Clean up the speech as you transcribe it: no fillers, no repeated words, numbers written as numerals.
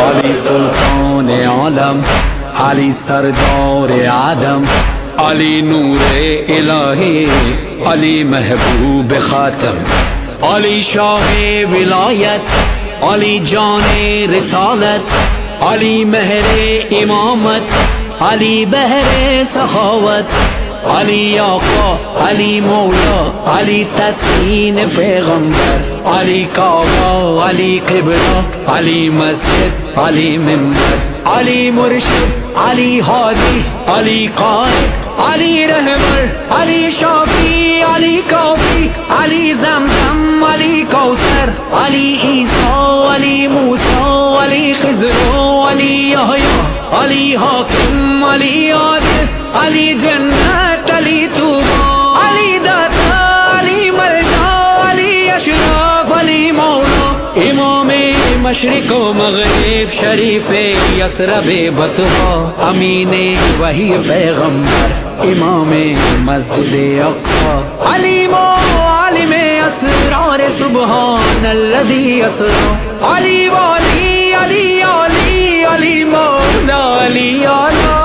علی سلطان عالم، علی سردار عدم، علی نور الهی، علی محبوب خاتم، علی شاه ولایت، علی جان رسالت، علی مهر امامت، علی بهر سخاوت، علی آقا، علی مولا، علی تسکین پیغمبر، علی کعبه، علی قبله، علی مسجد، علی منبر، علی مرشد، علی هادی، علی قائد، علی رهبر، علی شافی، علی کافی، علی زمزم، علی کوثر، علی عیسی، علی موسی، علی خضر، علی یحیی، علی حاکم، علی عادل، علی جنت، علی طوبی، علی داتا، علی ملجا، علی اشرف، علی مولا، امام مشرق و مغرب، شریف یثرب بطحا، امین وحی پیغمبر، امام مسجد اقصا، علیم و عالم اسرار سبحان الذی اسرا، علی والی، علی علی، علی مولا، علی اعلی.